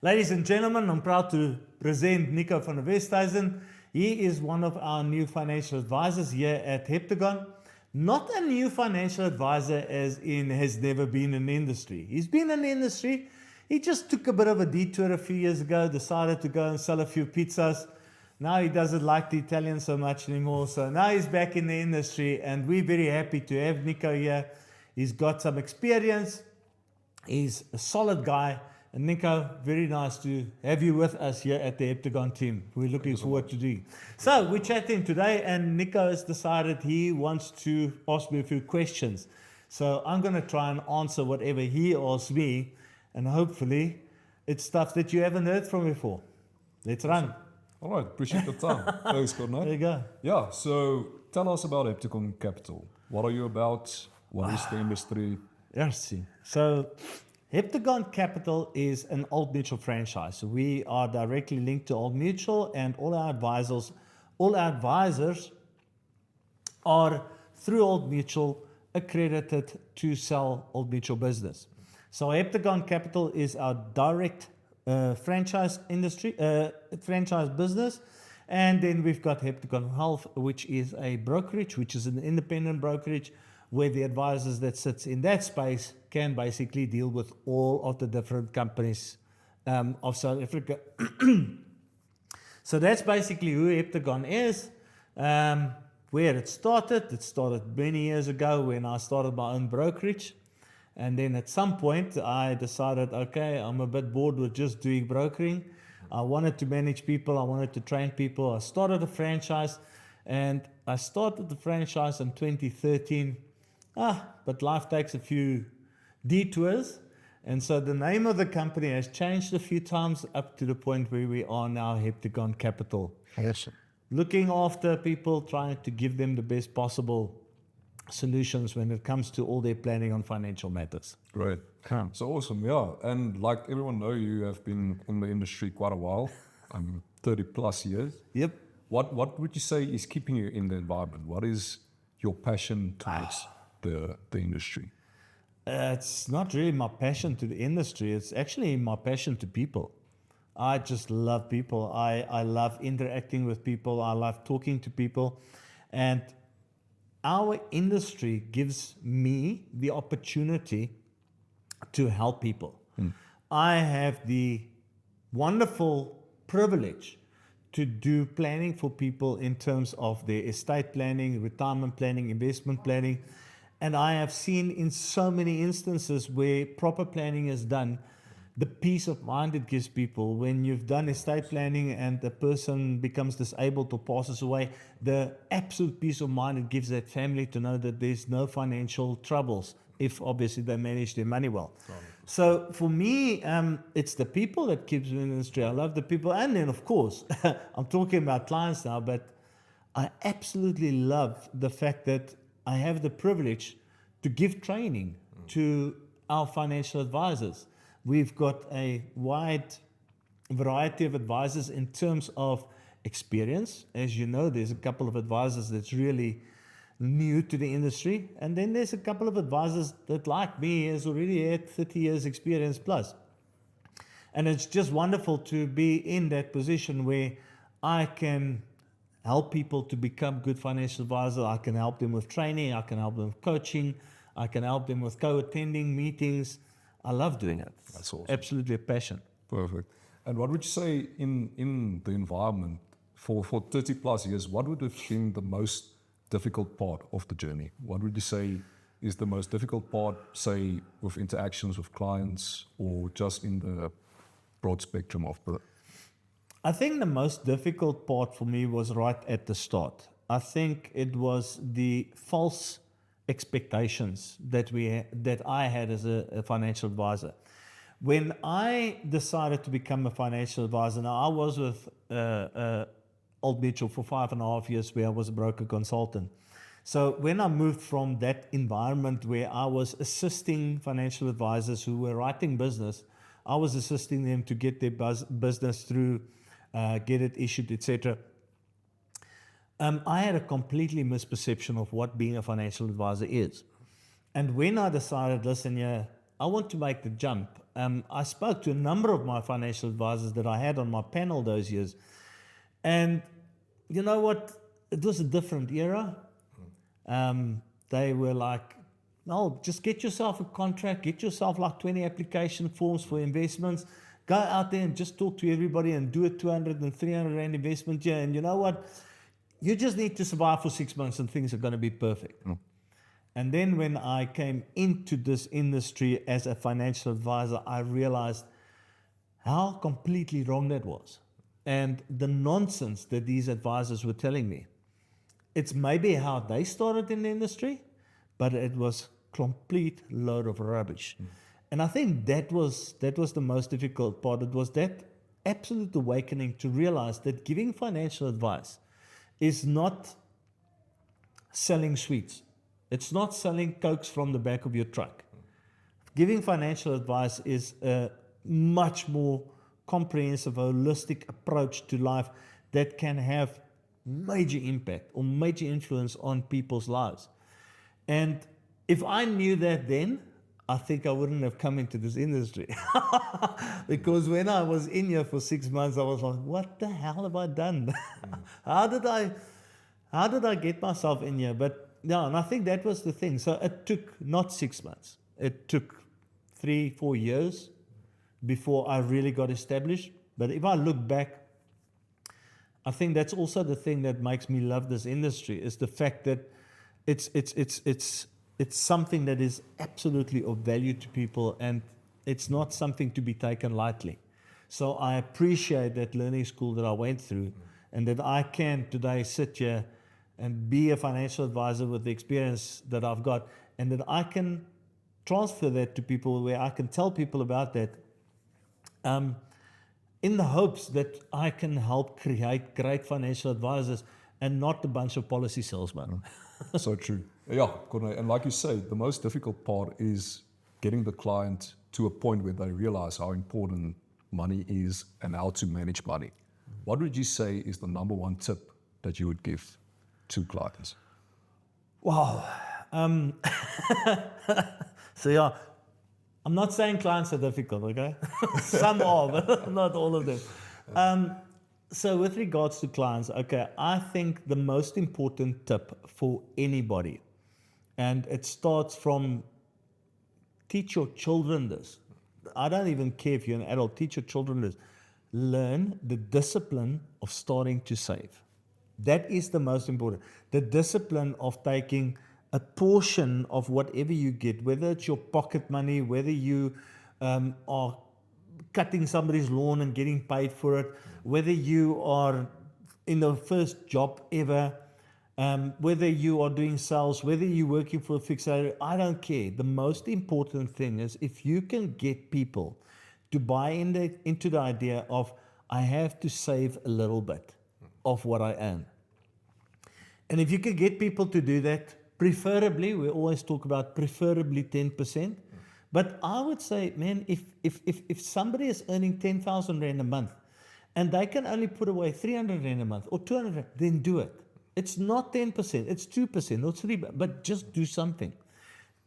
Ladies and gentlemen, I'm proud to present Nico Van Der Westhuizen. He is one of our new financial advisors here at Heptagon. Not a new financial advisor as in has never been in the industry. He's been in the industry. He just took a bit of a detour a few years ago, decided to go and sell a few pizzas. Now he doesn't like the Italians so much anymore. So now he's back in the industry and we're very happy to have Nico here. He's got some experience. He's a solid guy. And Nico, very nice to have you with us here at the Heptagon team. We're looking forward to doing. So we're chatting today and Nico has decided he wants to ask me a few questions. So I'm going to try and answer whatever he asks me, and hopefully it's stuff that you haven't heard from before. Let's run. All right, appreciate the time. Thanks, There Cornel. you go. Yeah, so tell us about Heptagon Capital. What are you about? What is the industry? Yes. So Heptagon Capital is an Old Mutual franchise. So we are directly linked to Old Mutual, and all our advisors are through Old Mutual accredited to sell Old Mutual business. So Heptagon Capital is our direct franchise business. And then we've got Heptagon Health, which is a brokerage, which is an independent brokerage, where the advisors that sits in that space can basically deal with all of the different companies of South Africa. So that's basically who Heptagon is. Where it started many years ago when I started my own brokerage. And then at some point I decided, okay, I'm a bit bored with just doing brokering. I wanted to manage people. I wanted to train people. I started a franchise, and I started the franchise in 2013. But life takes a few detours. And so the name of the company has changed a few times up to the point where we are now Heptagon Capital. Yes. Looking after people, trying to give them the best possible solutions when it comes to all their planning on financial matters. Great. So awesome, yeah. And like everyone know, you have been in the industry quite a while, 30 plus years. Yep. What would you say is keeping you in the environment? What is your passion towards the industry? It's not really my passion to the industry. It's actually my passion to people. I just love people. I love interacting with people. I love talking to people. And our industry gives me the opportunity to help people. I have the wonderful privilege to do planning for people in terms of their estate planning, retirement planning, investment planning. And I have seen in so many instances where proper planning is done, the peace of mind it gives people when you've done estate planning and the person becomes disabled or passes away, the absolute peace of mind it gives that family to know that there's no financial troubles if obviously they manage their money well. So for me, it's the people that keeps me in the industry. I love the people. And then of course, I'm talking about clients now, but I absolutely love the fact that I have the privilege to give training to our financial advisors. We've got a wide variety of advisors in terms of experience. As you know, there's a couple of advisors that's really new to the industry. And then there's a couple of advisors that, like me, has already had 30 years experience plus. And it's just wonderful to be in that position where I can help people to become good financial advisors. I can help them with training. I can help them with coaching. I can help them with co-attending meetings. I love doing it. That's awesome. Absolutely a passion. Perfect. And what would you say in the environment for 30 plus years, what would have been the most difficult part of the journey? What would you say is the most difficult part, say, with interactions with clients or just in the broad spectrum of the... I think the most difficult part for me was right at the start. I think it was the false expectations that I had as a financial advisor. When I decided to become a financial advisor, now I was with Old Mutual for 5.5 years where I was a broker consultant. So when I moved from that environment where I was assisting financial advisors who were writing business, I was assisting them to get their business through, get it issued, etc. I had a completely misperception of what being a financial advisor is. And when I decided, listen, yeah, I want to make the jump, I spoke to a number of my financial advisors that I had on my panel those years. And you know what? It was a different era. They were like, no, just get yourself a contract, get yourself like 20 application forms for investments, go out there and just talk to everybody and do a 200 and 300 Rand investment year. And you know what? You just need to survive for 6 months and things are going to be perfect. And then when I came into this industry as a financial advisor, I realized how completely wrong that was. And the nonsense that these advisors were telling me. It's maybe how they started in the industry, but it was complete load of rubbish. And I think that was the most difficult part. It was that absolute awakening to realize that giving financial advice is not selling sweets. It's not selling Cokes from the back of your truck. Giving financial advice is a much more comprehensive, holistic approach to life that can have major impact or major influence on people's lives. And if I knew that then, I think I wouldn't have come into this industry. Because when I was in here for 6 months, I was like, what the hell have I done? How did I get myself in here? But yeah, and I think that was the thing. So it took not 6 months. It took 3-4 years before I really got established. But if I look back, I think that's also the thing that makes me love this industry, is the fact that it's something that is absolutely of value to people, and it's not something to be taken lightly. So I appreciate that learning school that I went through, and that I can today sit here and be a financial advisor with the experience that I've got, and that I can transfer that to people, where I can tell people about that, in the hopes that I can help create great financial advisors and not a bunch of policy salesmen. So true. Yeah, Corne. And like you say, the most difficult part is getting the client to a point where they realize how important money is and how to manage money. What would you say is the number one tip that you would give to clients? Wow. So yeah, I'm not saying clients are difficult, okay? Some are, but not all of them. So with regards to clients, okay, I think the most important tip for anybody, and it starts from teach your children this. I don't even care if you're an adult, teach your children this. Learn the discipline of starting to save. That is the most important. The discipline of taking a portion of whatever you get, whether it's your pocket money, whether you are cutting somebody's lawn and getting paid for it, whether you are in the first job ever, whether you are doing sales, whether you're working for a fixed salary, I don't care. The most important thing is if you can get people to buy into the idea of, I have to save a little bit of what I earn. And if you can get people to do that, preferably, we always talk about preferably 10%. But I would say, man, if somebody is earning 10,000 Rand a month and they can only put away 300 Rand a month or 200 Rand, then do it. It's not 10%, it's 2% or 3%, but just do something.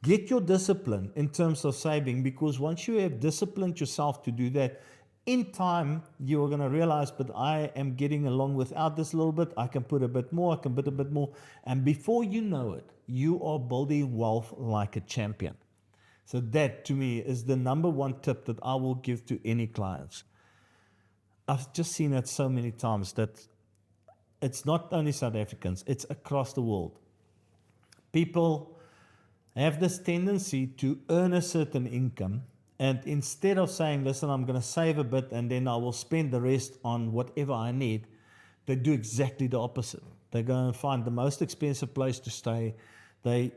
Get your discipline in terms of saving, because once you have disciplined yourself to do that, in time, you are going to realize, but I am getting along without this little bit. I can put a bit more, I can put a bit more. And before you know it, you are building wealth like a champion. So that, to me, is the number one tip that I will give to any clients. I've just seen it so many times that it's not only South Africans, it's across the world. People have this tendency to earn a certain income, and instead of saying, listen, I'm going to save a bit and then I will spend the rest on whatever I need, they do exactly the opposite. They go and find the most expensive place to stay. They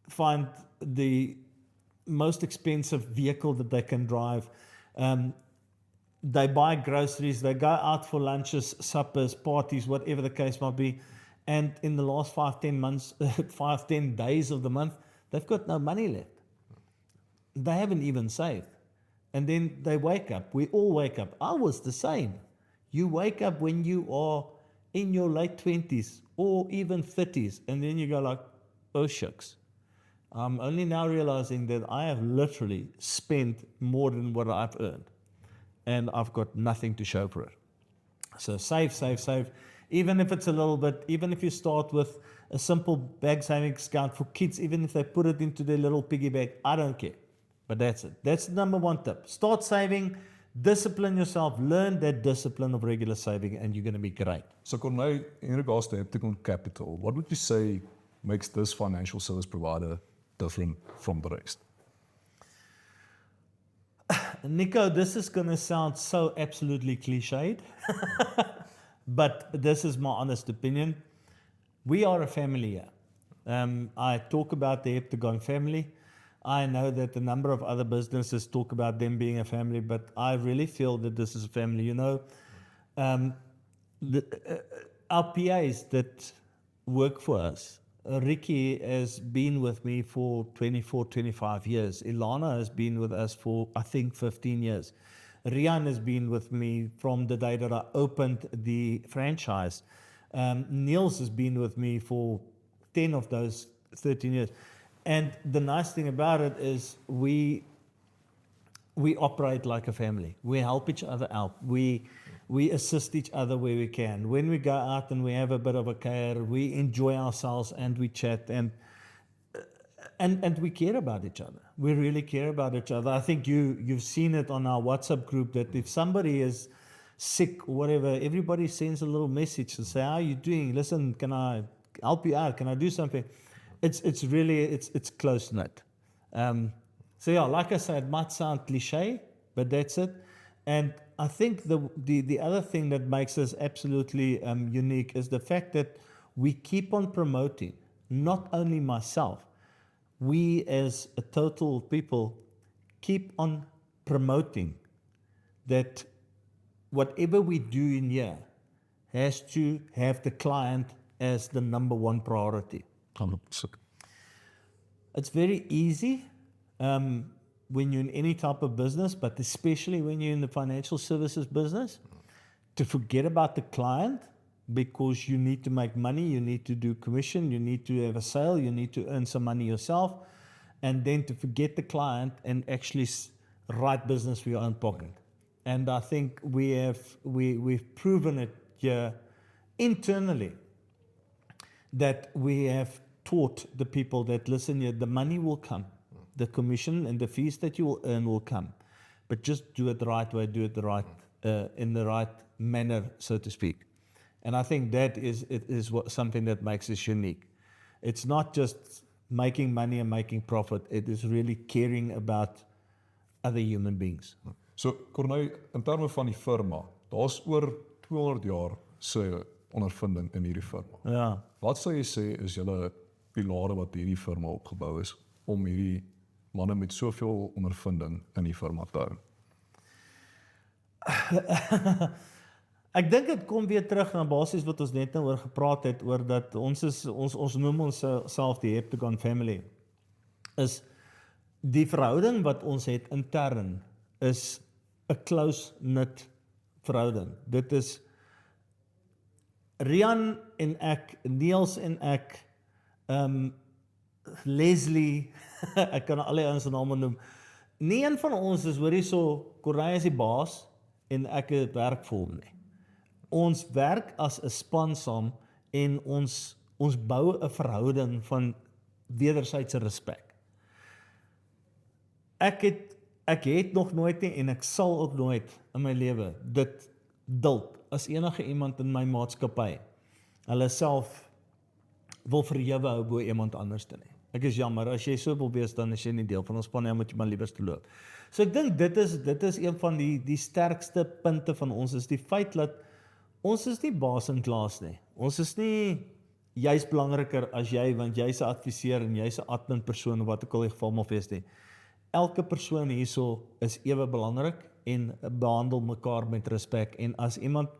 find the most expensive vehicle that they can drive. They buy groceries. They go out for lunches, suppers, parties, whatever the case might be. And in the last 5-10 days of the month, they've got no money left. They haven't even saved. And then they wake up. We all wake up. I was the same. You wake up when you are in your late 20s or even 30s, and then you go like, oh shucks, I'm only now realizing that I have literally spent more than what I've earned, and I've got nothing to show for it. So save, save, save. Even if it's a little bit, even if you start with a simple bag savings account for kids, even if they put it into their little piggy bank, I don't care. But that's it. That's the number one tip. Start saving, discipline yourself, learn that discipline of regular saving, and you're going to be great. So Corneille, in regards to Heptagon Capital, what would you say makes this financial service provider different from the rest? Nico, this is going to sound so absolutely cliched, but this is my honest opinion. We are a family here. I talk about the Heptagon family. I know that a number of other businesses talk about them being a family, but I really feel that this is a family. You know, our PAs that work for us, Ricky has been with me for 24, 25 years. Ilana has been with us for, I think, 15 years. Rian has been with me from the day that I opened the franchise. Niels has been with me for 10 of those 13 years. And the nice thing about it is we operate like a family. We help each other out. We assist each other where we can. When we go out and we have a bit of a care, we enjoy ourselves and we chat and we care about each other. We really care about each other. I think you've seen it on our WhatsApp group that if somebody is sick or whatever, everybody sends a little message to say, how are you doing? Listen, can I help you out? Can I do something? It's really close knit. So yeah, like I said, it might sound cliche, but that's it. And I think the other thing that makes us absolutely unique is the fact that we keep on promoting, not only myself, we as a total of people keep on promoting that whatever we do in here has to have the client as the number one priority. 100%. It's very easy when you're in any type of business, but especially when you're in the financial services business, to forget about the client because you need to make money, you need to do commission, you need to have a sale, you need to earn some money yourself, and then to forget the client and actually write business for your own pocket. And I think we've proven it here internally that we have taught the people that, listen here, the money will come. The commission and the fees that you will earn will come. But just do it the right way, do it the right, in the right manner, so to speak. And I think that is something that makes us unique. It's not just making money and making profit. It is really caring about other human beings. So Corneille, in terme van die firma, daar's oor 200 jaar se ondervinding in hierdie firma. Ja. Wat sou jy sê is julle pilare wat hierdie firma opgebou is om hierdie manne met soveel ondervinding in die firma te hou? Ek dink dit kom weer terug na basies wat ons net nou oor gepraat het, oor dat ons noem ons self die Heptagon family. Is die verhouding wat ons het intern is 'n close-knit verhouding. Dit is Rian en ek, Niels en ek, Leslie, ek kan al die ouens se name noem. Nie een van ons is hoor hierso, Corneille is die baas en ek werk vir hom nie. Ons werk as 'n span saam en ons bou 'n verhouding van wederwysige respek. Ek het nog nooit nie en ek sal ook nooit in my lewe dit duld as enige iemand in my maatskappy hulle self wil verhewe hou bo iemand anders te nie. Ek is jammer, as jy so wil wees, dan is jy nie deel van ons span nie, moet jy maar liewer te loop. So ek dink dit is een van die sterkste punte van ons, is die feit dat ons is nie baas in klas nie. Ons is nie jy's belangriker as jy, want jy's 'n adviseur en jy's 'n admin persoon, wat ook al die geval mag wees nie. Elke persoon hierso is ewe belangrik en behandel mekaar met respek. En as iemand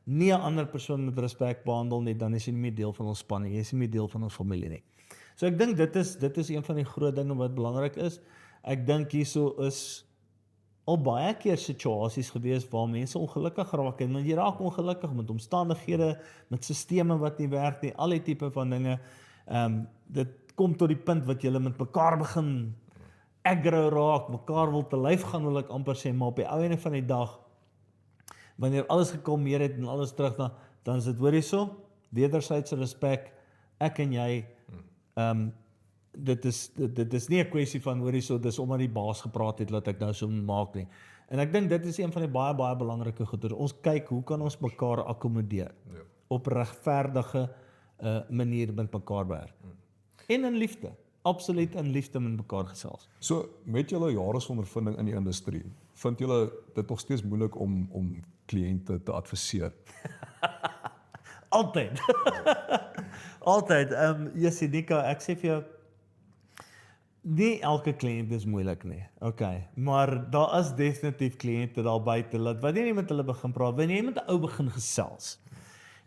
nie 'n ander persoon met respek behandel nie, dan is jy nie meer deel van ons span nie, jy is nie meer deel van ons familie nie. So ek dink dit is een van die groot dinge wat belangrik is. Ek dink hierso is al baie keer situasies gewees waar mense ongelukkig geraak het, want jy raak ongelukkig met omstandighede, met sisteme wat nie werk nie, al die tipe van dinge. Dit kom tot die punt wat julle met mekaar begin aggro raak, mekaar wil te lyf gaan, wil ek amper sê, maar op die ou einde van die dag, wanneer alles gekalmeer het en alles terug dan is dit hoor hierso, wederzijdse respek, ek en jy, dit is nie 'n kwessie van hoor hierso, dis omdat die baas gepraat het dat ek nou so maak nie. En ek dink dit is een van die baie baie belangrike goeie. Ons kyk hoe kan ons mekaar akkommodeer op regverdige manier met mekaar werk. En in liefde, absoluut in liefde met mekaar gesels. So met julle jare se ondervinding in die industrie, vind julle dit nog steeds moeilik om kliënte te adviseer? Altyd. Altyd. Jessie, Nico, ek sê vir jou, nie elke kliënt is moeilik nie. Okay, maar daar is definitief kliënte daar buite dat wanneer jy met hulle begin praat, wanneer jy met 'n ou begin gesels.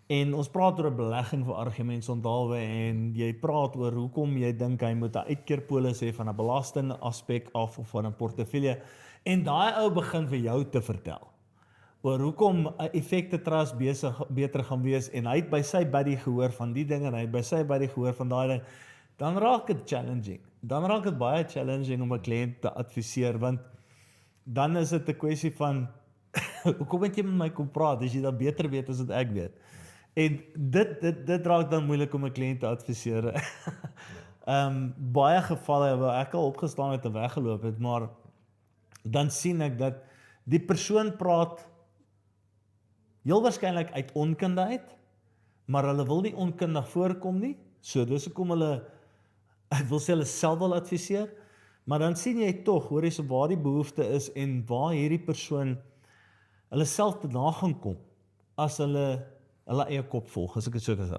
En ons praat oor 'n belegging vir argumentsonthaalwe en jy praat oor hoekom jy dink hy moet 'n uitkeerpolis hê van 'n belasting aspek af of van 'n portefeulje. En daai ou begin vir jou te vertel oor hoekom 'n effekte trust beter gaan wees en hy het by sy buddy gehoor van die ding en hy het by sy buddy gehoor van daai ding, dan raak dit challenging. Dan raak dit baie challenging om 'n kliënt te adviseer, want dan is dit 'n kwessie van hoekom het jy met my kom praat as jy dan beter weet as wat ek weet. En dit raak dan moeilik om 'n kliënt te adviseer. Baie gevalle waar ek al opgestaan het en weggeloop het, maar dan sien ek dat die persoon praat heel waarskynlik uit onkunde uit, maar hulle wil nie onkundig voorkom nie, so dis hoekom hulle, ek wil sê hulle self wil adviseer, maar dan sien jy tog, hoor jy so waar die behoefte is en waar hierdie persoon hulle self te na gaan kom, as hulle eie kop volg, as ek dit so kan sê.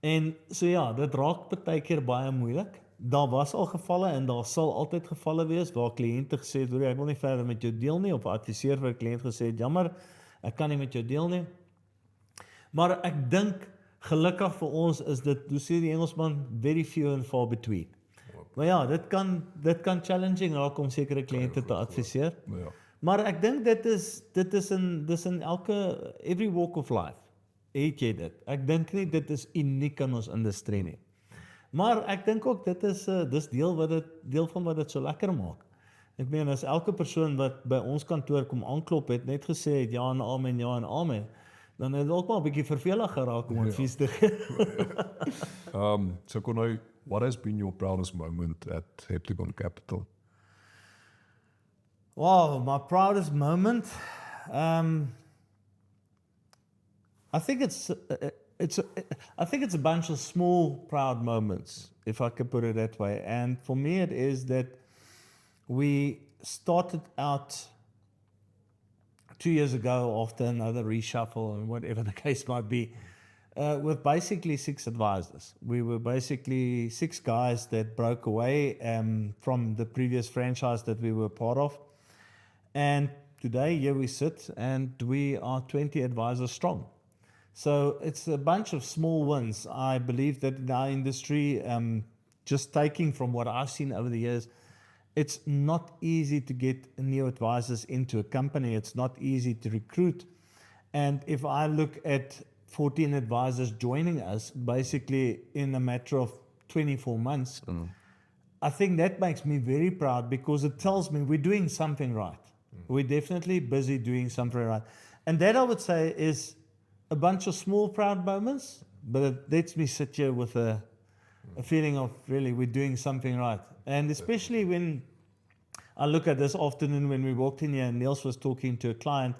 En so ja, dit raak partykeer baie moeilik. Daar was al gevalle en daar sal altyd gevalle wees waar kliënte gesê het, hoor jy, ek wil nie verder met jou deel nie, of 'n adviseur vir 'n kliënt gesê het, jammer, ek kan nie met jou deel nie. Maar ek dink, gelukkig vir ons is dit, hoe sê die Engelsman, very few and far between. Maar ja, dit kan challenging raak om sekere kliënte te adviseer. Ja. Maar ek dink dit is in elke, every walk of life, het jy dit. Ek dink nie dit is uniek in ons industrie nie. Maar ek dink ook dit is deel van wat dit so lekker maak. Ek meen, as elke persoon wat by ons kantoor kom aanklop het, net gesê het ja en amen, dan het dit ook maar 'n bietjie vervelig geraak om advies te gee. So Cornoy, what has been your proudest moment at Heptagon Capital? Wow, my proudest moment. I think it's a bunch of small proud moments, if I could put it that way. And for me, it is that we started out 2 years ago after another reshuffle and whatever the case might be, with basically 6 advisors. We were basically 6 guys that broke away from the previous franchise that we were part of. And today, here we sit and we are 20 advisors strong. So it's a bunch of small wins. I believe that in our industry, just taking from what I've seen over the years, it's not easy to get new advisors into a company. It's not easy to recruit. And if I look at 14 advisors joining us, basically in a matter of 24 months, I think that makes me very proud because it tells me we're doing something right. We're definitely busy doing something right. And that I would say is a bunch of small proud moments, but it lets me sit here with a feeling of really we're doing something right. And especially when I look at this afternoon when we walked in here and Niels was talking to a client,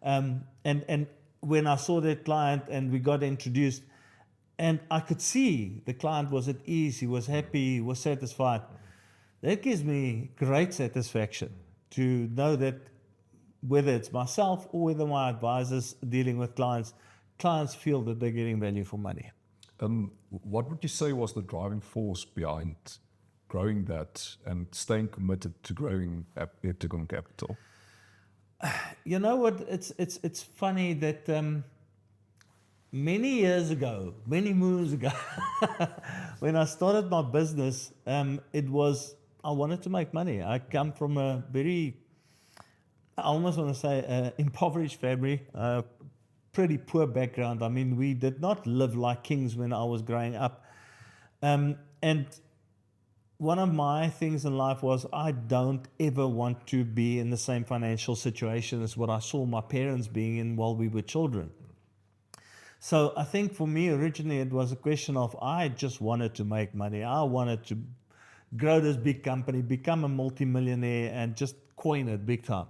and when I saw that client and we got introduced, and I could see the client was at ease, he was happy, he was satisfied. That gives me great satisfaction to know that whether it's myself or whether my advisors dealing with clients feel that they're getting value for money. What would you say was the driving force behind growing that and staying committed to growing Heptagon Capital? You know what? It's funny that many years ago, many moons ago, when I started my business, it was I wanted to make money. I come from a very, I almost want to say, impoverished family, pretty poor background. I mean, we did not live like kings when I was growing up. And one of my things in life was I don't ever want to be in the same financial situation as what I saw my parents being in while we were children. So I think for me, originally, it was a question of I just wanted to make money. I wanted to grow this big company, become a multimillionaire, and just coin it big time.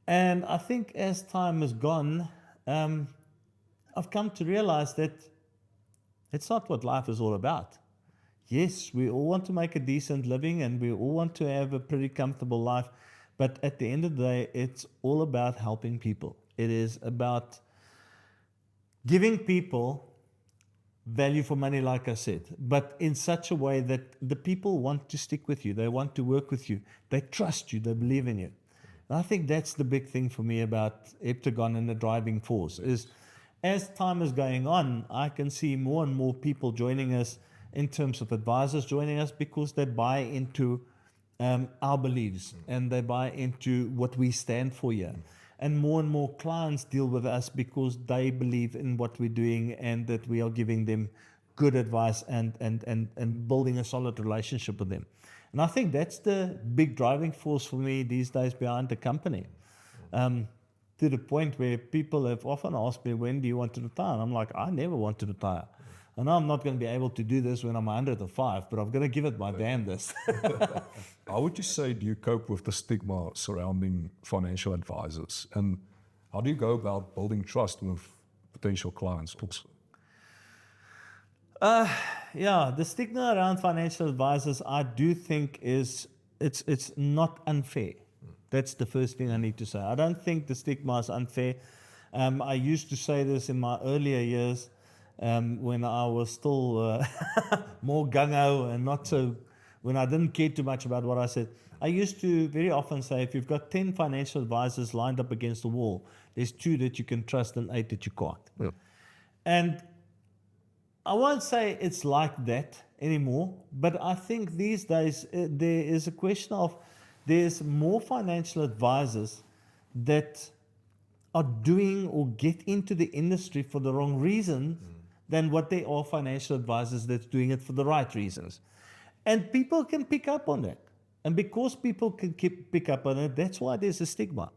And I think as time has gone, I've come to realize that it's not what life is all about. Yes, we all want to make a decent living and we all want to have a pretty comfortable life. But at the end of the day, it's all about helping people. It is about giving people value for money, like I said, but in such a way that the people want to stick with you. They want to work with you. They trust you. They believe in you. And I think that's the big thing for me about Heptagon and the driving force is as time is going on, I can see more and more people joining us in terms of advisors joining us because they buy into our beliefs and they buy into what we stand for here. And more clients deal with us because they believe in what we're doing and that we are giving them good advice and building a solid relationship with them. And I think that's the big driving force for me these days behind the company. To the point where people have often asked me, when do you want to retire? And I'm like, I never want to retire. I know I'm not going to be able to do this when I'm 105, but I'm going to give it my damnedest. How would you say do you cope with the stigma surrounding financial advisors? And how do you go about building trust with potential clients also? Yeah, the stigma around financial advisors, I do think it's not unfair. That's the first thing I need to say. I don't think the stigma is unfair. I used to say this in my earlier years when I was still more gung-ho and not so, when I didn't care too much about what I said. I used to very often say, if you've got 10 financial advisors lined up against the wall, there's 2 that you can trust and 8 that you can't. Yeah. And I won't say it's like that anymore, but I think these days there is a question of there's more financial advisors that are doing or get into the industry for the wrong reasons than what they are financial advisors that's doing it for the right reasons. And people can pick up on that. And because people can pick up on it, that's why there's a stigma.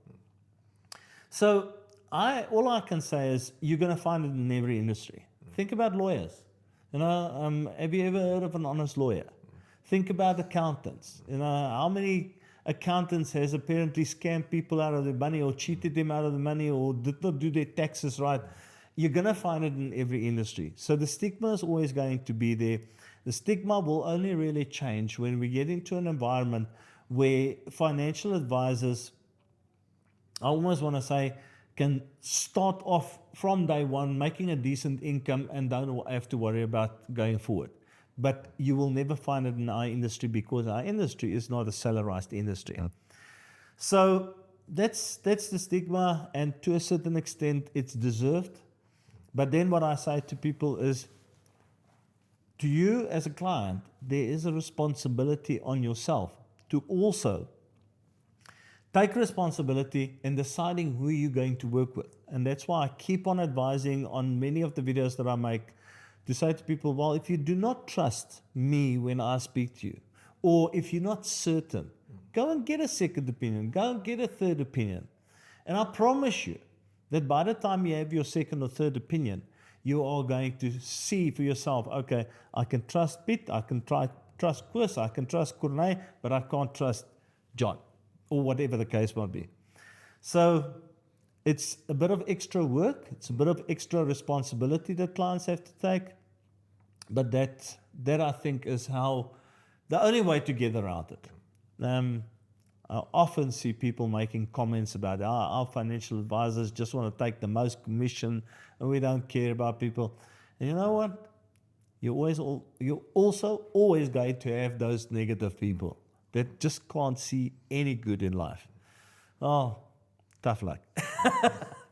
So all I can say is you're going to find it in every industry. Think about lawyers. Have you ever heard of an honest lawyer? Think about accountants. How many accountants has apparently scammed people out of their money or cheated them out of the money or did not do their taxes right? You're going to find it in every industry. So the stigma is always going to be there. The stigma will only really change when we get into an environment where financial advisors, I almost want to say, can start off from day one making a decent income and don't have to worry about going forward. But you will never find it in our industry because our industry is not a salarized industry. So that's the stigma, and to a certain extent it's deserved. But then what I say to people is, to you as a client, there is a responsibility on yourself to also take responsibility in deciding who you're going to work with. And that's why I keep on advising on many of the videos that I make to say to people, well, if you do not trust me when I speak to you, or if you're not certain, go and get a second opinion, go and get a third opinion. And I promise you that by the time you have your second or third opinion, you are going to see for yourself, okay, I can trust Piet, I can trust Chris, I can trust Corneille, but I can't trust John, or whatever the case might be. So it's a bit of extra work, it's a bit of extra responsibility that clients have to take, but that I think is how, the only way to get around it. I often see people making comments about our financial advisors just want to take the most commission and we don't care about people. And you know what? You're also always going to have those negative people that just can't see any good in life. Oh, tough luck.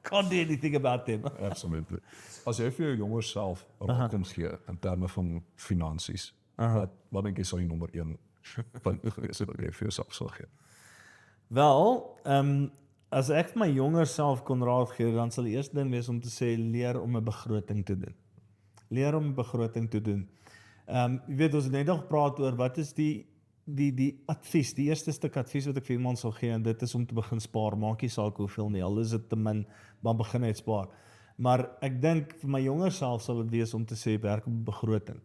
Can't do anything about them. Absolutely. As jy vir jou jonger self 'n raad kan gee in terme van finansies, wat dink jy sou die nommer 1 punt wees wat jy vir jouself sou gee? Wel, as ek my jonger self kon raad gee, dan sal die eerste ding wees om te sê, leer om 'n begroting te doen. Leer om 'n begroting te doen. Jy weet, ons het net nog gepraat oor wat is die advies, die eerste stuk advies wat ek vir iemand sal gee, en dit is om te begin spaar, maak nie saak hoeveel nie, al is dit te min, maar begin net spaar. Maar ek dink vir my jonger self sal dit wees om te sê, werk op begroting.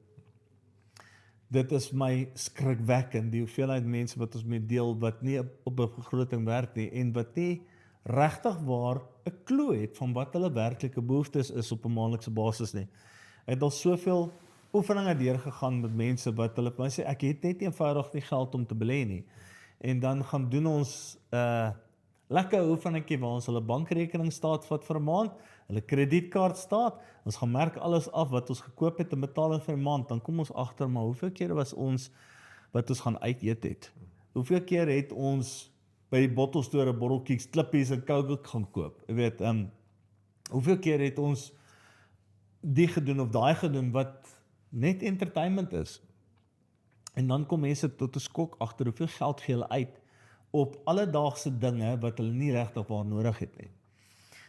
Dit is my skrikwekkend, die hoeveelheid mense wat ons mee deel, wat nie op 'n begroting werk nie, en wat nie regtig waar 'n klou het van wat hulle werklike behoeftes is op 'n maandelikse basis nie. Ek het al soveel oefeninge deurgegaan met mense wat hulle vir my sê, ek het net eenvoudig nie geld om te belê nie. En dan gaan doen ons lekker oefeningkie waar ons hulle bankrekening staat vat vir 'n maand, hulle kredietkaart staat, ons gaan merk alles af wat ons gekoop het en betaal vir 'n maand, dan kom ons agter, maar hoeveel kere was ons wat ons gaan uit eet het? Hoeveel keer het ons by die bottelstore botteltjies, klippies en Coke gaan koop? Jy weet, hoeveel keer het ons die gedoen of daai gedoen wat net entertainment is? En dan kom mense tot 'n skok agter hoeveel geld gee hulle uit op alledaagse dinge wat hulle nie regtig waar nodig het nie.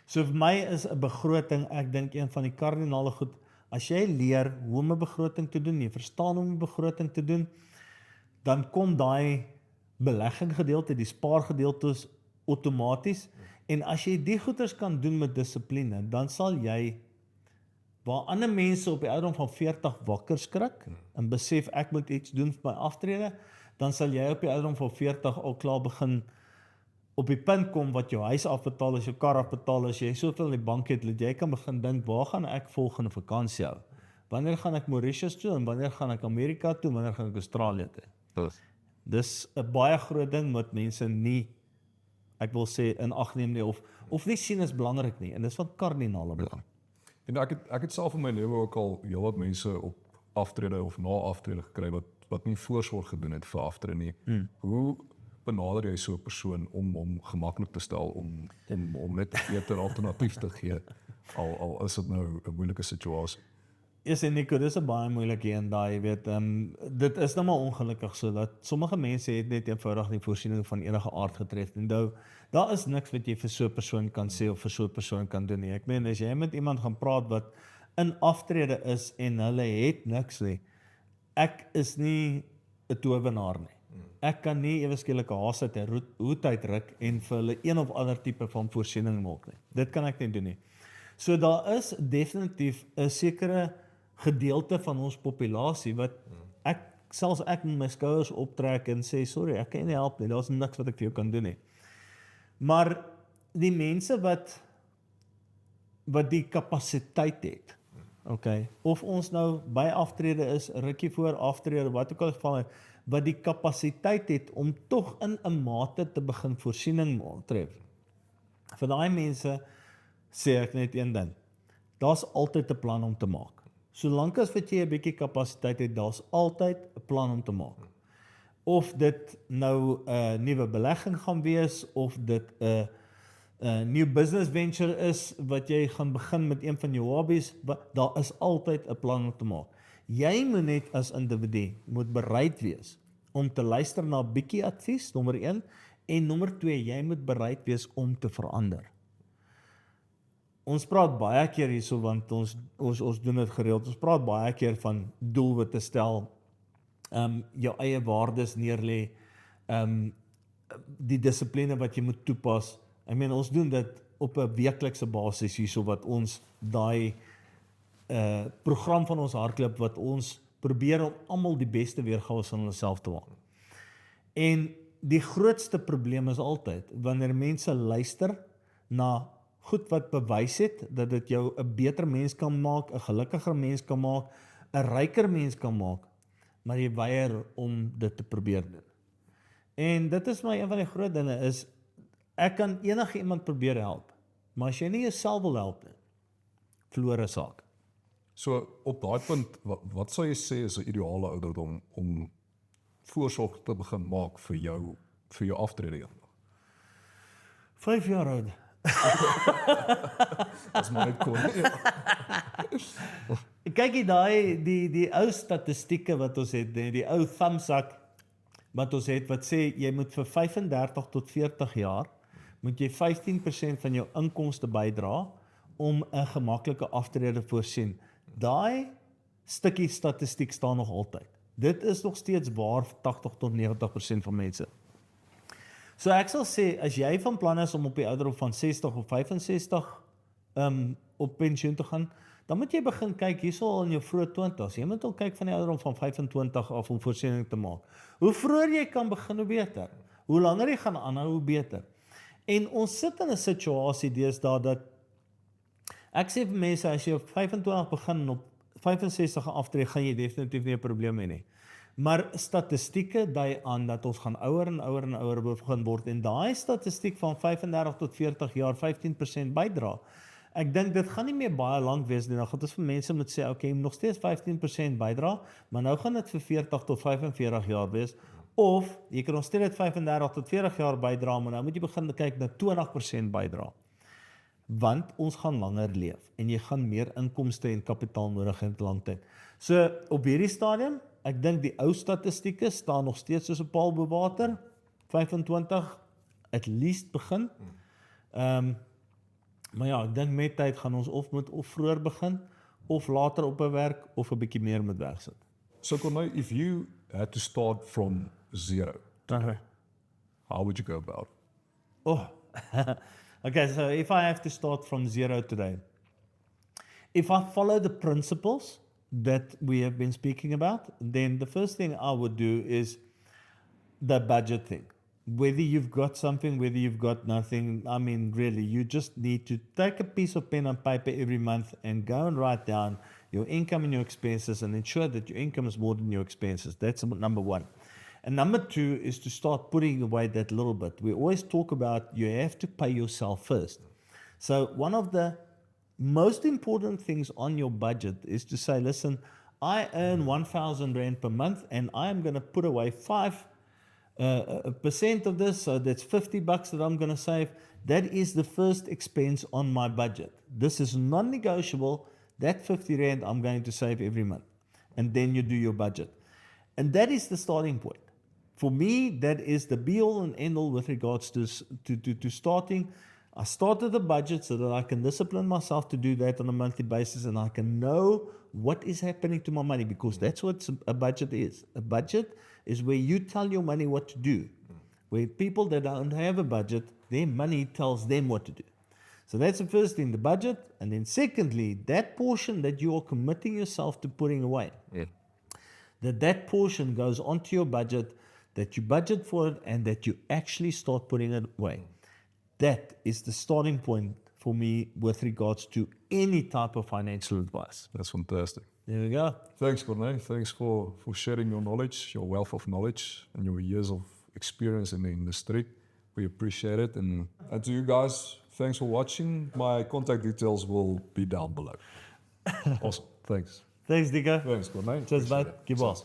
So vir my is 'n begroting, ek dink een van die kardinale goed, as jy leer hoe om 'n begroting te doen, jy verstaan hoe om 'n begroting te doen, dan kom daai belegging gedeelte, die spaargedeeltes outomaties, en as jy die goeders kan doen met dissipline, dan sal jy, waar ander mense op die ouderdom van 40 wakker skrik, en besef ek moet iets doen vir my aftrede, dan sal jy op die ouderdom van 40 al klaar begin op die punt kom wat jou huis afbetaal is, jou kar afbetaal is, jy soveel in die bank het, dat jy kan begin dink, waar gaan ek volgende vakansie hou? Wanneer gaan ek Mauritius toe, en wanneer gaan ek Amerika toe, wanneer gaan ek Australië toe? Dis 'n baie groot ding wat mense nie, ek wil sê, in ag neem nie, of nie sien is belangrik nie, en dis van kardinale belang. En ek het self in my lewe ook al heelwat mense op aftrede of na aftrede gekry wat nie voorsorg gedoen het vir aftrede nie. Hoe benader jy so 'n persoon om hom gemaklik te stel om net 'n beter alternatief te gee, al is dit nou 'n moeilike situasie? Yes, en Nico, dis 'n baie moeilike een daai, jy weet, dit is nou maar ongelukkig so, dat sommige mense het net eenvoudig nie voorsiening van enige aard getref, en daar is niks wat jy vir so 'n persoon kan sê, of vir so 'n persoon kan doen nie. Ek meen, as jy met iemand gaan praat wat in aftrede is, en hulle het niks nie, ek is nie 'n towenaar nie. Ek kan nie ewe skielik 'n haas uit 'n hoed uitruk, en vir hulle een of ander tipe van voorsiening maak nie. Dit kan ek nie doen nie. So daar is definitief 'n sekere gedeelte van ons populasie wat selfs ek met my skouers optrek en sê, sorry, ek kan nie help nie, daar's niks wat ek vir jou kan doen nie. Maar die mense wat die kapasiteit het, okay, of ons nou by aftrede is, rukkie voor aftrede, wat ook al geval het, wat die kapasiteit het om tog in 'n mate te begin voorsiening tref. Vir daai mense sê ek net een ding, daar's altyd 'n plan om te maak. Solank as wat jy 'n bietjie kapasiteit het, daar's altyd 'n plan om te maak. Of dit nou 'n nuwe belegging gaan wees, of dit 'n new business venture is, wat jy gaan begin met een van jou hobbies, daar is altyd 'n plan om te maak. Jy moet net as individu moet bereid wees om te luister na 'n bietjie advies, nommer 1, en nommer 2, jy moet bereid wees om te verander. Ons praat baie keer hierso, want ons doen dit gereeld, ons praat baie keer van doelwitte stel, jou eie waardes neerlê, die dissipline wat jy moet toepas. Ek meen, ons doen dit op 'n weeklikse basis hierso, wat ons daai program van ons hardloop, wat ons probeer om almal die beste weergawe van onsself te maak. En die grootste probleem is altyd, wanneer mense luister na goed wat bewys het, dat dit jou 'n beter mens kan maak, 'n gelukkiger mens kan maak, 'n ryker mens kan maak, maar jy weier om dit te probeer doen. En dit is my een van die groot dinge is, ek kan enige iemand probeer help, maar as jy nie jouself wil help nie, verlore saak. So op daai punt, wat sou jy sê is 'n ideale ouderdom om voorsorg te begin maak vir jou aftrede? 5 jaar oud. As maar net kon. Kyk jy die ou statistieke wat ons het, die ou thumbsak wat ons het, wat sê, jy moet vir 35 tot 40 jaar, moet jy 15% van jou inkomste bydra, om 'n gemaklike aftrede voorsien. Daai stukkie statistiek staan nog altyd. Dit is nog steeds waar vir 80 tot 90% van mense. So ek sal sê, as jy van plan is om op die ouderdom van 60 of 65 op pensioen te gaan, dan moet jy begin kyk hierso al in jou vroeë 20's. Jy moet al kyk van die ouderdom van 25 af om voorsiening te maak. Hoe vroeër jy kan begin, hoe beter. Hoe langer jy gaan aanhou, hoe beter. En ons sit in 'n situasie deesdae dat ek sê vir mense, as jy op 25 begin en op 65 aftree, gaan jy definitief nie 'n probleem hê nie. Maar statistieke dui aan dat ons gaan ouer en ouer en ouer begin word en daai statistiek van 35 tot 40 jaar 15% bydra. Ek dink dit gaan nie meer baie lank wees nie. Dan gaan dit vir mense moet sê, okay, nog steeds 15% bydra, maar nou gaan dit vir 40 tot 45 jaar wees. Of jy kan nog steeds 35 tot 40 jaar bydra, maar nou moet jy begin kyk na 20% bydra. Want ons gaan langer leef en jy gaan meer inkomste en kapitaal nodig hê in lang tyd. So op hierdie stadium, ek dink die ou statistieke staan nog steeds soos 'n paal bo water, 25 at least begin. Maar ja, ek dink met tyd gaan ons moet of vroeër begin, of later op 'n werk, of 'n bietjie meer moet wegsit. So Corné, if you had to start from zero, how would you go about it? Oh, okay, so if I have to start from zero today, if I follow the principles that we have been speaking about, then the first thing I would do is the budget thing. Whether you've got something, whether you've got nothing, I mean, really, you just need to take a piece of pen and paper every month and go and write down your income and your expenses and ensure that your income is more than your expenses. That's number one. And number two is to start putting away that little bit. We always talk about you have to pay yourself first. So one of the most important things on your budget is to say, listen, I earn 1,000 Rand per month and I'm going to put away 5% of this, so that's $50 that I'm going to save. That is the first expense on my budget. This is non-negotiable. That 50 Rand I'm going to save every month. And then you do your budget. And that is the starting point. For me, that is the be-all and end-all with regards to starting. I started the budget so that I can discipline myself to do that on a monthly basis and I can know what is happening to my money, because that's what a budget is. A budget is where you tell your money what to do. Where people that don't have a budget, their money tells them what to do. So that's the first thing, the budget. And then secondly, that portion that you are committing yourself to putting away, that portion goes onto your budget, that you budget for it and that you actually start putting it away. That is the starting point for me with regards to any type of financial advice. That's fantastic. There we go. Thanks, Corné. Thanks for sharing your knowledge, your wealth of knowledge, and your years of experience in the industry. We appreciate it. And to you guys, thanks for watching. My contact details will be down below. Awesome. Thanks. Thanks, Nico. Thanks, Corné. Cheers, Appreciate mate. it. Keep on.